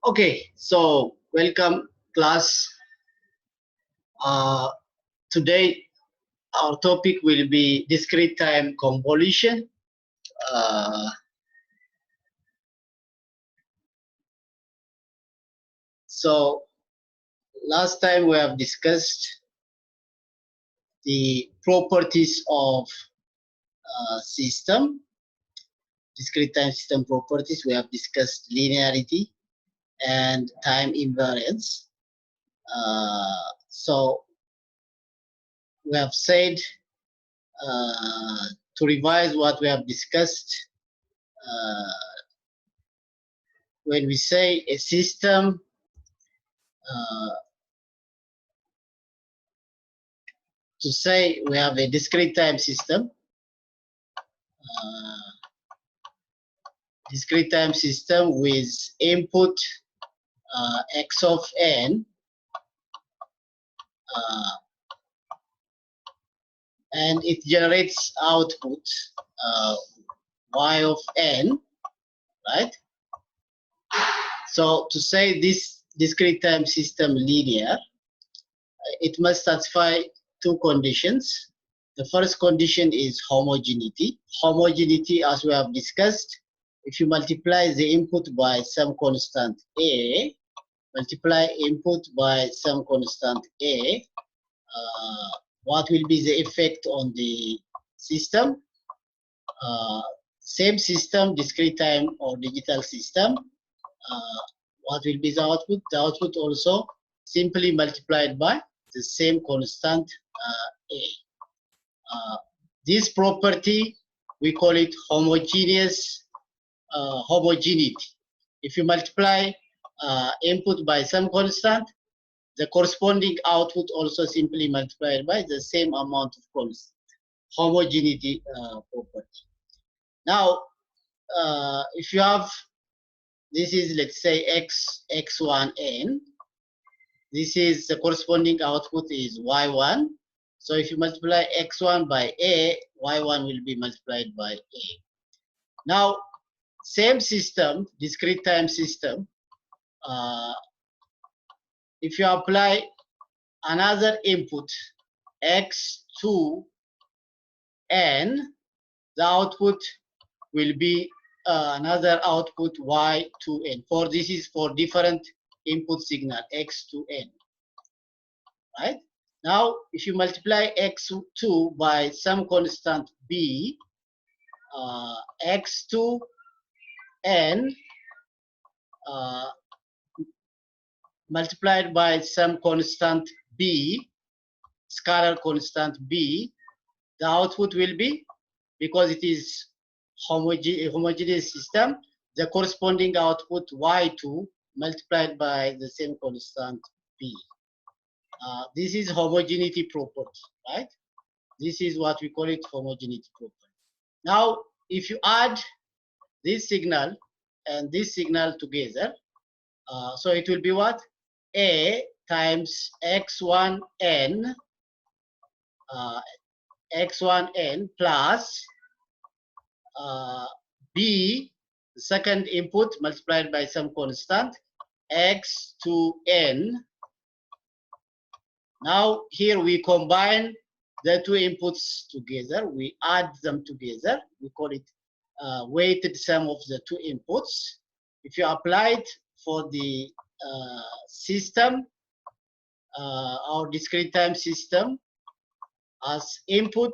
Okay, so welcome class. Today our topic will be discrete time convolution. So last time we have discussed the properties of system, discrete time system properties. We have discussed linearity and time invariance. So we have said to revise what we have discussed. When we say a system to say we have a discrete time system, with input x of n and it generates output y of n, right? So to say this discrete time system linear, it must satisfy two conditions. The first condition is homogeneity. Homogeneity, as we have discussed, if you multiply the input by some constant a, multiply input by some constant a, what will be the effect on the system? Same system, discrete time or digital system, what will be the output? The output also simply multiplied by the same constant a. This property, we call it homogeneous homogeneity. If you multiply input by some constant, the corresponding output also simply multiplied by the same amount of constant. Homogeneity property. Now, if you have, this is, let's say, x1n, this is the corresponding output is y1. So if you multiply x1 by a, y1 will be multiplied by a. Now, same system, discrete time system, if you apply another input x2n, the output will be another output y2n. For this is for different input signal x2n, right? Now, if you multiply x2 by some constant b, x2n multiplied by some constant b, scalar constant b, the output will be, because it is homogeneous system, the corresponding output y2 multiplied by the same constant b. This is homogeneity property, right? This is what we call it, homogeneity property. Now, if you add this signal and this signal together, so it will be what? A times x1n, x1n plus b, the second input multiplied by some constant, x2n. Now here we combine the two inputs together, we add them together, we call it weighted sum of the two inputs. If you apply it for the system, our discrete time system, as input,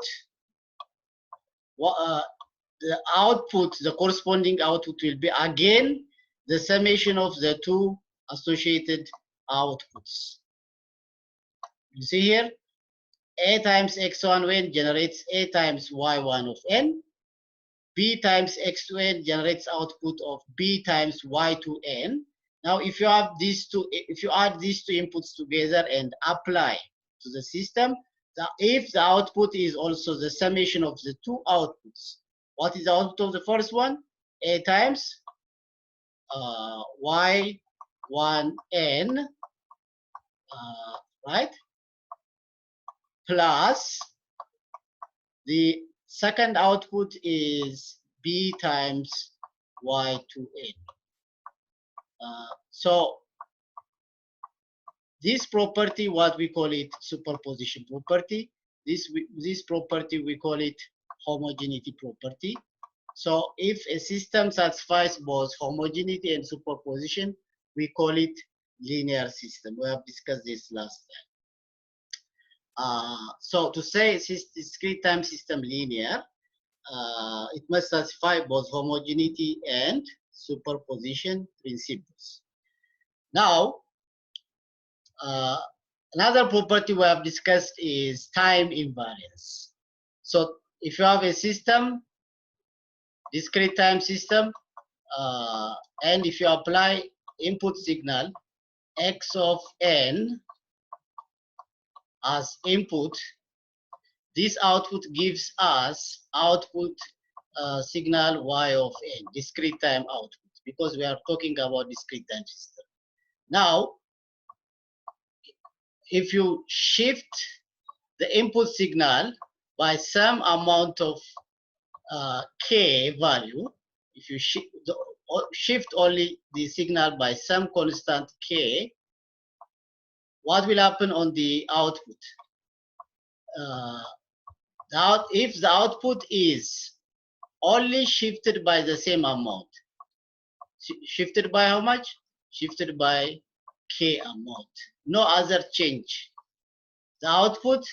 the output, the corresponding output will be again the summation of the two associated outputs. You see here, a times x1n generates a times y1 of n, b times x2n generates output of b times y2n. Now, if you have these two, if you add these two inputs together and apply to the system, if the output is also the summation of the two outputs, what is the output of the first one? A times y1n, right? Plus the second output is b times y2n. So this property, what we call it, superposition property. This property we call it homogeneity property. So if a system satisfies both homogeneity and superposition, we call it linear system. We have discussed this last time. So to say discrete time system linear, it must satisfy both homogeneity and superposition principles. Now, another property we have discussed is time invariance. So if you have a system, discrete time system, and if you apply input signal x of n as input, this output gives us output signal y of n, discrete time output, because we are talking about discrete time system. Now, if you shift the input signal by some amount of k value, if you shift only the signal by some constant k, what will happen on the output? If the output is only shifted by the same amount, shifted by how much? Shifted by k amount, no other change. The output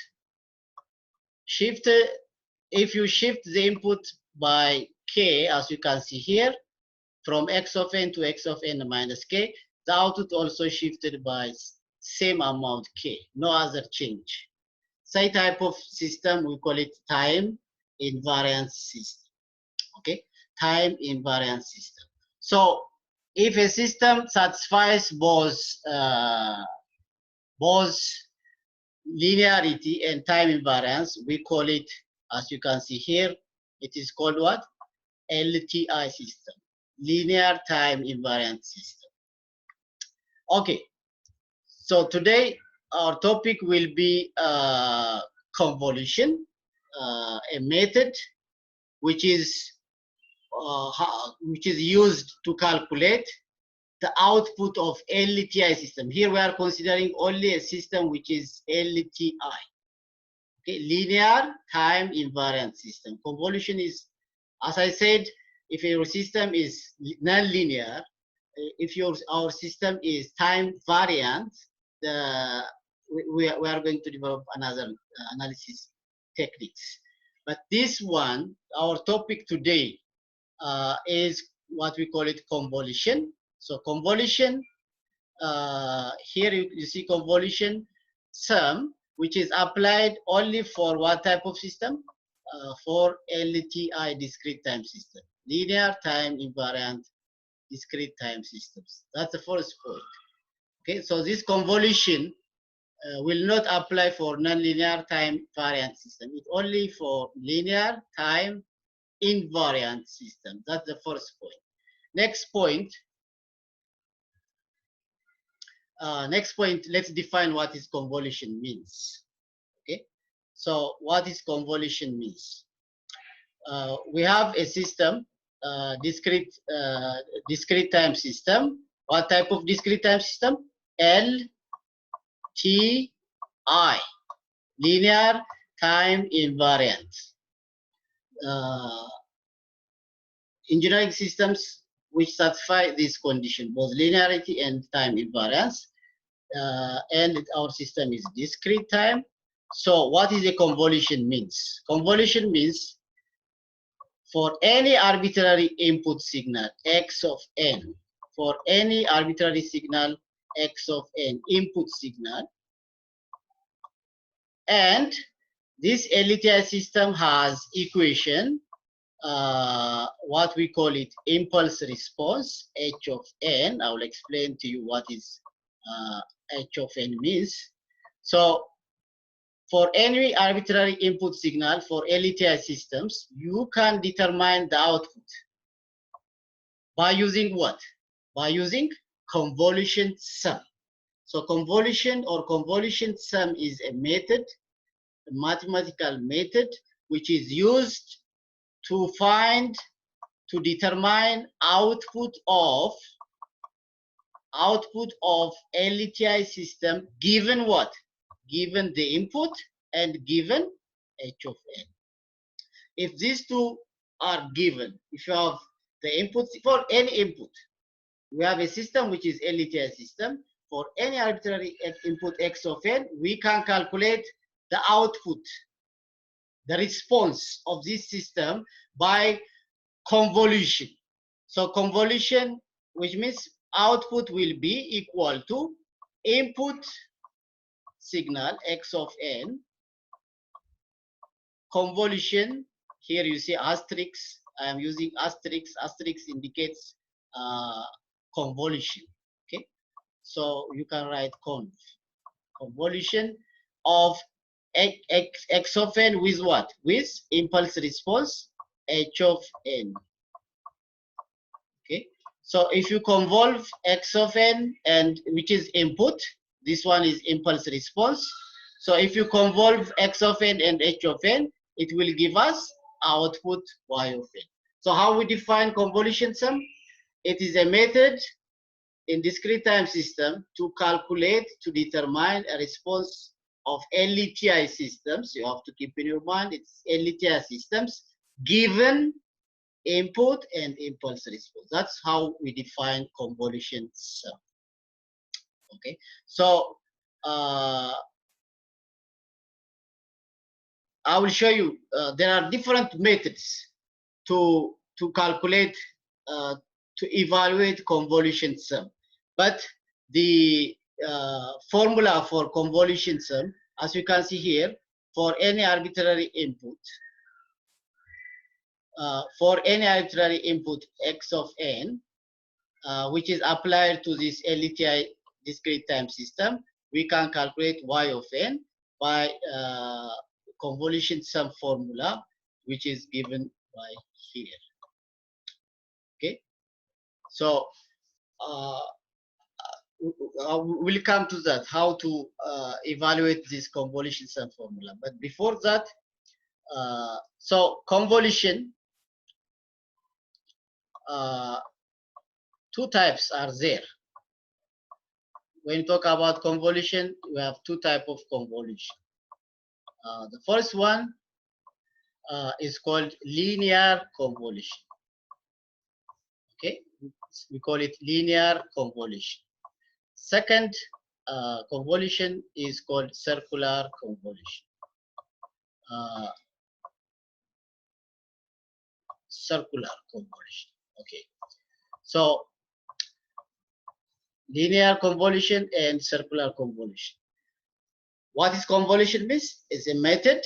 shifted, if you shift the input by k, as you can see here, from x of n to x of n minus k, the output also shifted by same amount k, no other change. Same type of system, we call it time invariance system. Okay, time invariance system. So if a system satisfies both linearity and time invariance, we call it, as you can see here, it is called what? LTI system, linear time invariant system. Okay, so today our topic will be convolution, a method which is used to calculate the output of LTI system. Here we are considering only a system which is LTI, okay, linear time invariant system. Convolution is, as I said, if your system is non-linear, if our system is time variant, we are going to develop another analysis techniques. But this one, our topic today, is what we call it convolution. So convolution, here you see convolution sum, which is applied only for what type of system? For LTI, discrete time system, linear time invariant discrete time systems. That's the first point. Okay, so this convolution will not apply for non-linear time variant system. It's only for linear time invariant system. That's the first point. Next point, let's define what is convolution means. Okay, so what is convolution means? We have a system, discrete time system. What type of discrete time system? LTI, linear time invariant. Engineering systems which satisfy this condition, both linearity and time invariance, and our system is discrete time. So what is a convolution means? Convolution means for any arbitrary input signal x of n, for any arbitrary signal x of n input signal, and this LTI system has equation, what we call it impulse response, h of n. I will explain to you what is h of n means. So for any arbitrary input signal for LTI systems, you can determine the output by using what? By using convolution sum. So convolution or convolution sum is a method, a mathematical method, which is used to determine output of output of LTI system given what? Given the input and given h of n. If these two are given, if you have the input for any input, we have a system which is LTI system. For any arbitrary input x of n, we can calculate the output, the response of this system by convolution. So convolution, which means output will be equal to input signal x of n, convolution, here you see asterisk, I am using asterisk, asterisk indicates convolution, okay? So you can write convolution of x of n with what? With impulse response h of n. Okay, so if you convolve x of n, and which is input, this one is impulse response. So if you convolve x of n and h of n, it will give us output y of n. So how we define convolution sum? It is a method in discrete time system to calculate, to determine a response of LTI systems. You have to keep in your mind it's LTI systems given input and impulse response. That's how we define convolution sum. Okay, so I will show you there are different methods to calculate, to evaluate convolution sum, but the formula for convolution sum, as you can see here, for any arbitrary input, x of n, which is applied to this LTI discrete time system, we can calculate y of n by convolution sum formula, which is given by here. Okay, so we'll come to that, how to evaluate this convolution sum formula. But before that, so convolution, two types are there. When you talk about convolution, we have two types of convolution. The first one is called linear convolution. Okay, we call it linear convolution. Second convolution is called circular convolution. Circular convolution. Okay, so linear convolution and circular convolution. What is convolution means? It's a method,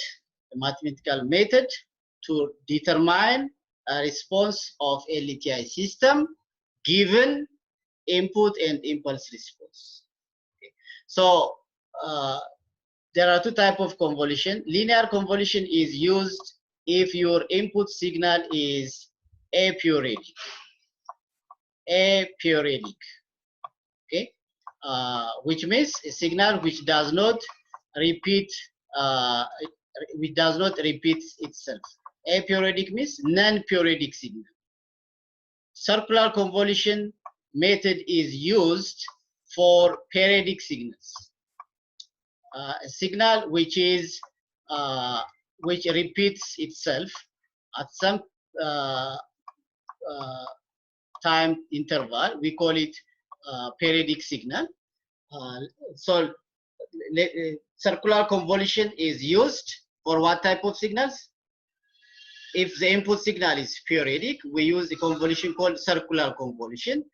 a mathematical method to determine a response of a LTI system given input and impulse response. Okay. So there are two types of convolution. Linear convolution is used if your input signal is aperiodic. Aperiodic. Okay, which means a signal which does not repeat, itself. Aperiodic means non-periodic signal. Circular convolution method is used for periodic signals. A signal which is which repeats itself at some time interval, we call it periodic signal. So circular convolution is used for what type of signals? If the input signal is periodic, we use the convolution called circular convolution.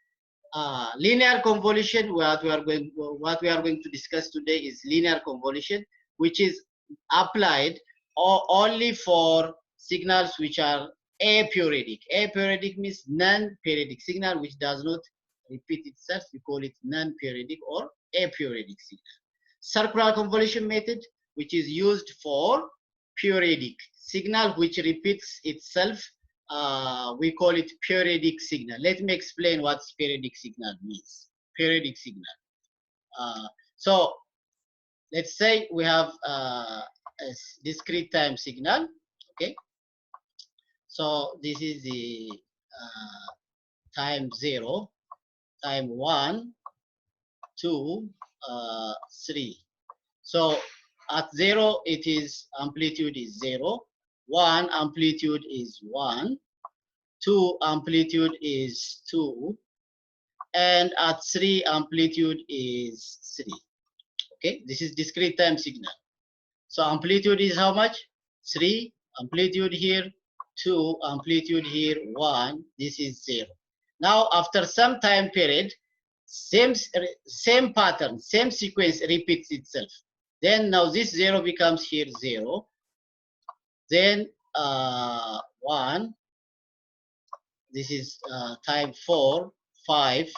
Linear convolution, what we are going to discuss today is linear convolution, which is applied only for signals which are aperiodic. Aperiodic means non-periodic signal which does not repeat itself. We call it non-periodic or aperiodic signal. Circular convolution method, which is used for periodic signal which repeats itself, we call it periodic signal. Let me explain what periodic signal means. Periodic signal. So let's say we have a discrete time signal. Okay. So this is the time 0, time 1, 2, 3. So at 0, it is amplitude is 0. 1, amplitude is 1. 2, amplitude is 2. And at 3, amplitude is 3. Okay, this is discrete time signal. So amplitude is how much? 3. Amplitude here, 2. Amplitude here, 1. This is 0. Now, after some time period, same pattern, same sequence repeats itself. Then now this 0 becomes here 0. Then 1. This is time 4, 5.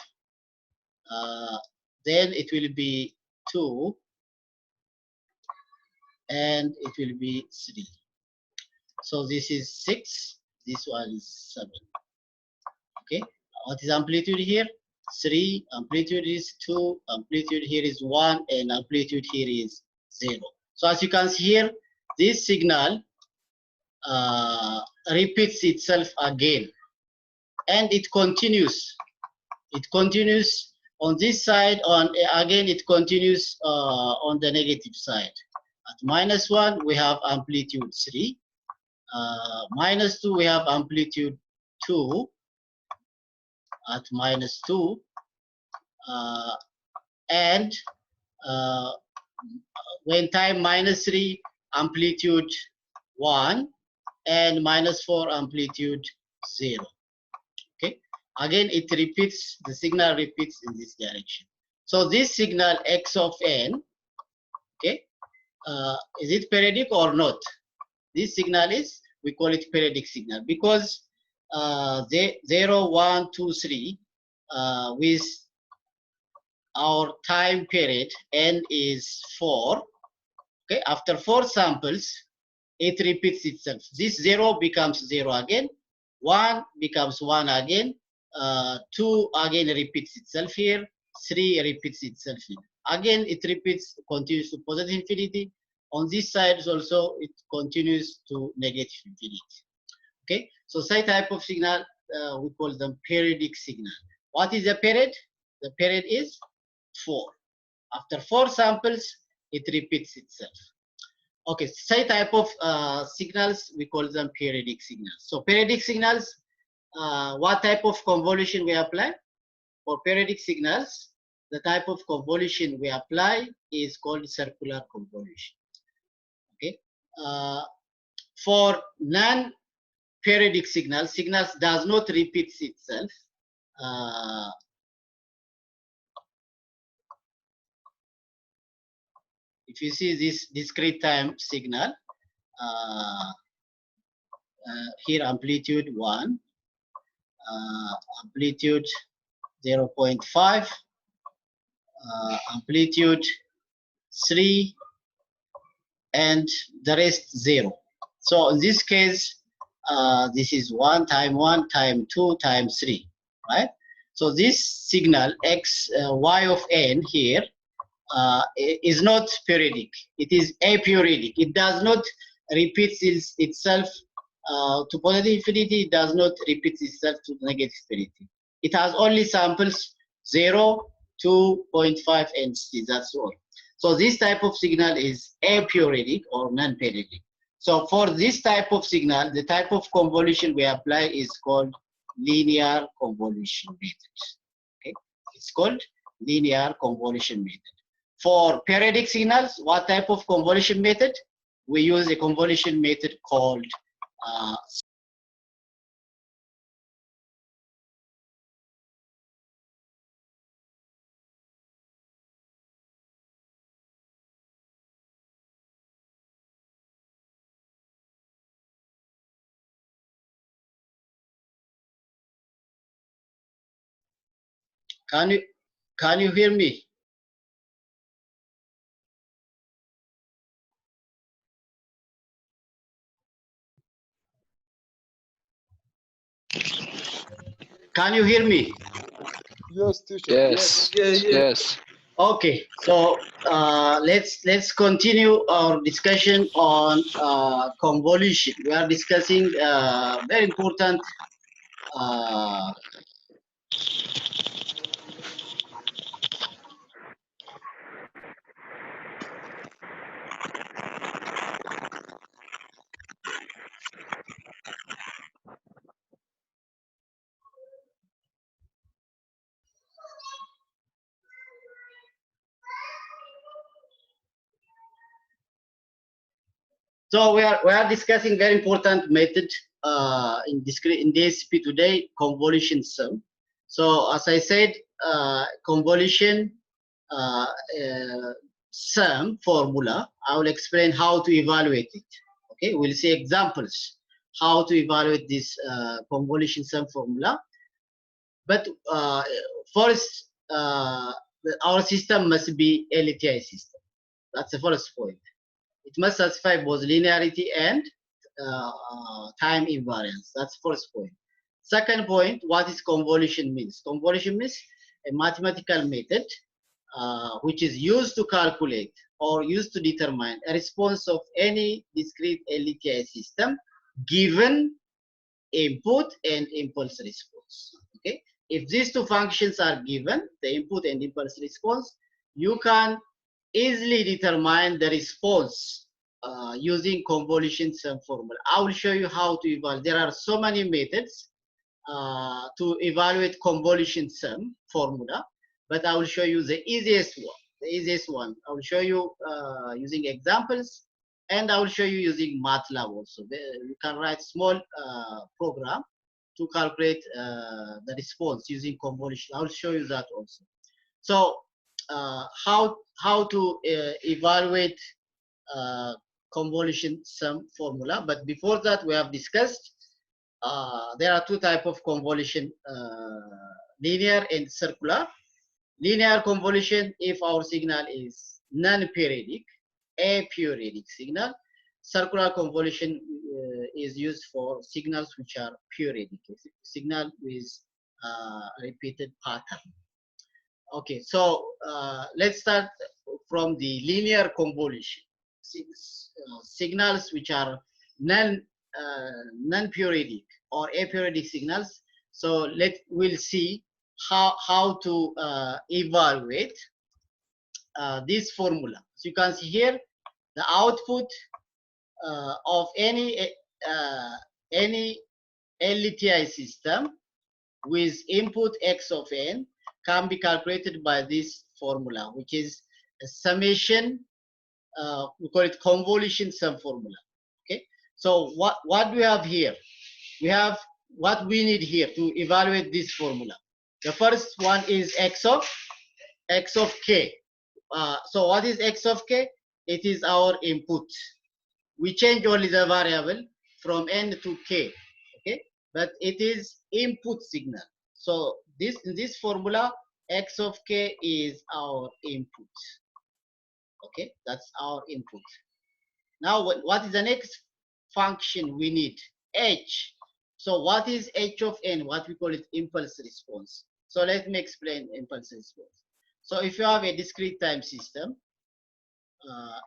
Then it will be 2. And it will be 3. So this is 6. This one is 7. Okay. What is amplitude here? 3. Amplitude is 2. Amplitude here is 1. And amplitude here is 0. So as you can see here, this signal repeats itself again. And it continues. It continues on this side. Again, it continues on the negative side. At -1, we have amplitude 3. -2, we have amplitude 2 at -2. And when time -3, amplitude 1. And -4, amplitude 0. Okay. Again, it repeats, the signal repeats in this direction. So this signal x of n, okay, is it periodic or not? This signal is, we call it periodic signal because 0, 1, 2, 3 with our time period n is 4. Okay, after 4 samples, it repeats itself. This 0 becomes 0 again, 1 becomes 1 again, 2 again repeats itself here, 3 repeats itself here. Again, it repeats, continues to positive infinity. On this side also, it continues to negative infinity. Okay, so such type of signal, we call them periodic signal. What is the period? The period is 4. After 4 samples, it repeats itself. Okay, such type of signals, we call them periodic signals. So periodic signals, what type of convolution we apply? For periodic signals, the type of convolution we apply is called circular convolution. Okay. For non-periodic signals does not repeat itself. If you see this discrete time signal, here amplitude 1, amplitude 0.5, amplitude 3, and the rest 0. So in this case, this is 1 time 1 time 2 times 3, right? So this signal x, y of n here is not periodic. It is aperiodic. It does not repeat itself to positive infinity. It does not repeat itself to negative infinity. It has only samples 0, 2.5, and 3. That's all. So this type of signal is aperiodic or non-periodic. So for this type of signal, the type of convolution we apply is called linear convolution method. Okay, it's called linear convolution method. For periodic signals, what type of convolution method? We use a convolution method called can you hear me? Can you hear me? Yes, teacher. Yes. Yes. Okay, so let's continue our discussion on convolution. We are discussing very important So we are discussing very important method in DSP today, convolution sum. So as I said, convolution uh, uh, sum formula. I will explain how to evaluate it. Okay, we'll see examples how to evaluate this convolution sum formula. But first, our system must be LTI system. That's the first point. It must satisfy both linearity and time invariance. That's first point. Second point, what is convolution means? Convolution means a mathematical method which is used to calculate or used to determine a response of any discrete LTI system given input and impulse response. Okay, if these two functions are given, the input and impulse response, you can easily determine the response using convolution sum formula. I will show you how to evaluate. There are so many methods to evaluate convolution sum formula, but I will show you the easiest one. The easiest one. I will show you using examples, and I will show you using MATLAB also. You can write small program to calculate the response using convolution. I will show you that also. So how to evaluate convolution sum formula. But before that, we have discussed there are two types of convolution, linear and circular. Linear convolution if our signal is non-periodic, aperiodic signal. Circular convolution is used for signals which are periodic, signal with repeated pattern. Okay, so let's start from the linear convolution. Signals which are non-periodic or aperiodic signals. So we'll see how to evaluate this formula. So you can see here the output of any LTI system with input x of n can be calculated by this formula, which is a summation. We call it convolution sum formula. Okay. So what do we have here? We have what we need here to evaluate this formula. The first one is x of k. So what is x of k? It is our input. We change only the variable from n to k. Okay, but it is input signal. So in this formula, x of k is our input. Okay, that's our input. Now, what is the next function we need? H. So what is h of n? What we call it impulse response. So let me explain impulse response. So if you have a discrete time system,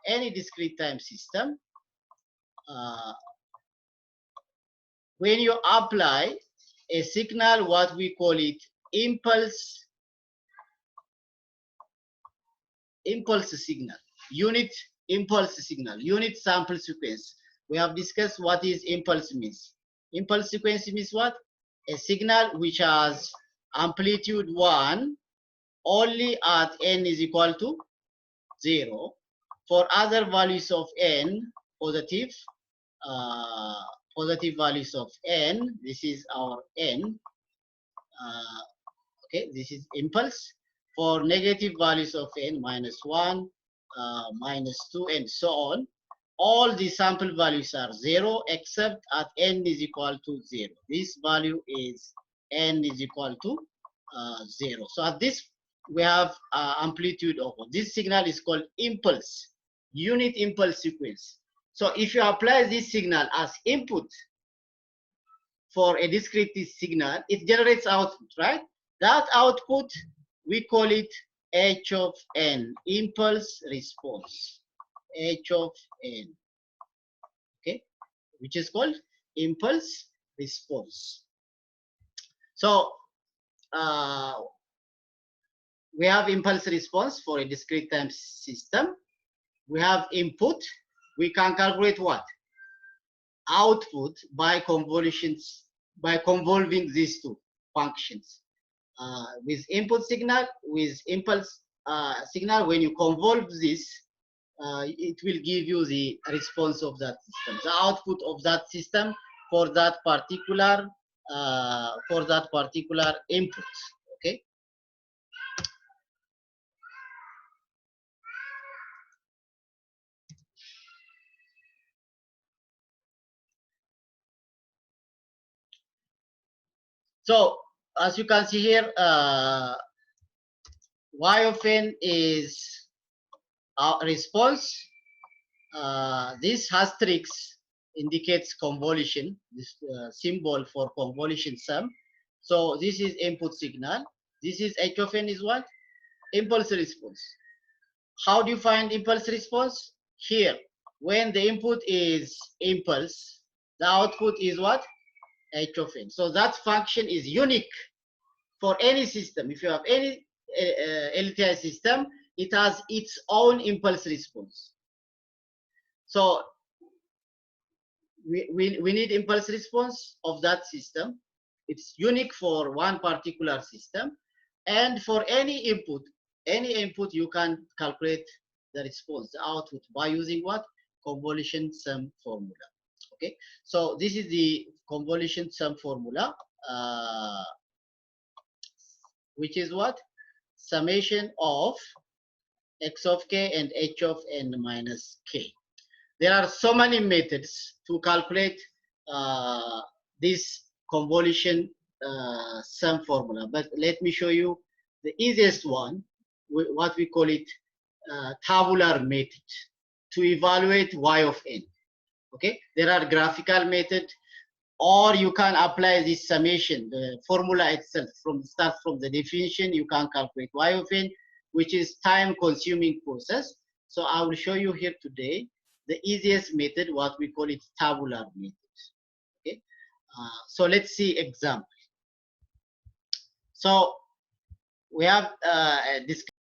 any discrete time system, when you apply a signal, what we call it impulse signal, unit impulse signal, unit sample sequence. We have discussed what is impulse means. Impulse sequence means what? A signal which has amplitude 1 only at n is equal to 0. For other values of n, positive values of n, this is our n. Okay, this is impulse. For negative values of n, -1, -2, and so on, all the sample values are 0 except at n is equal to 0. This value is n is equal to 0. So at this, we have amplitude of this signal is called impulse, unit impulse sequence. So if you apply this signal as input for a discrete signal, it generates output, right? That output, we call it h of n, impulse response, h of n, okay, which is called impulse response. So we have impulse response for a discrete time system. We have input. We can calculate what? Output by convolutions, by convolving these two functions. With input signal, with impulse signal, when you convolve this, it will give you the response of that system, the output of that system for that particular input. Okay. So as you can see here, y of n is our response. This asterisk indicates convolution, this symbol for convolution sum. So this is input signal. This is h of n is what? Impulse response. How do you find impulse response? Here, when the input is impulse, the output is what? H of n. So that function is unique for any system. If you have any LTI system, it has its own impulse response. So we need impulse response of that system. It's unique for one particular system. And for any input you can calculate the response, the output, by using what? Convolution sum formula. Okay, so this is the convolution sum formula, which is what? Summation of x of k and h of n minus k. There are so many methods to calculate this convolution sum formula, but let me show you the easiest one, what we call it tabular method, to evaluate y of n. Okay, there are graphical method, or you can apply this summation, the formula itself, start from the definition. You can calculate y of n, which is time-consuming process. So I will show you here today the easiest method, what we call it tabular method. Okay, so let's see example. So we have this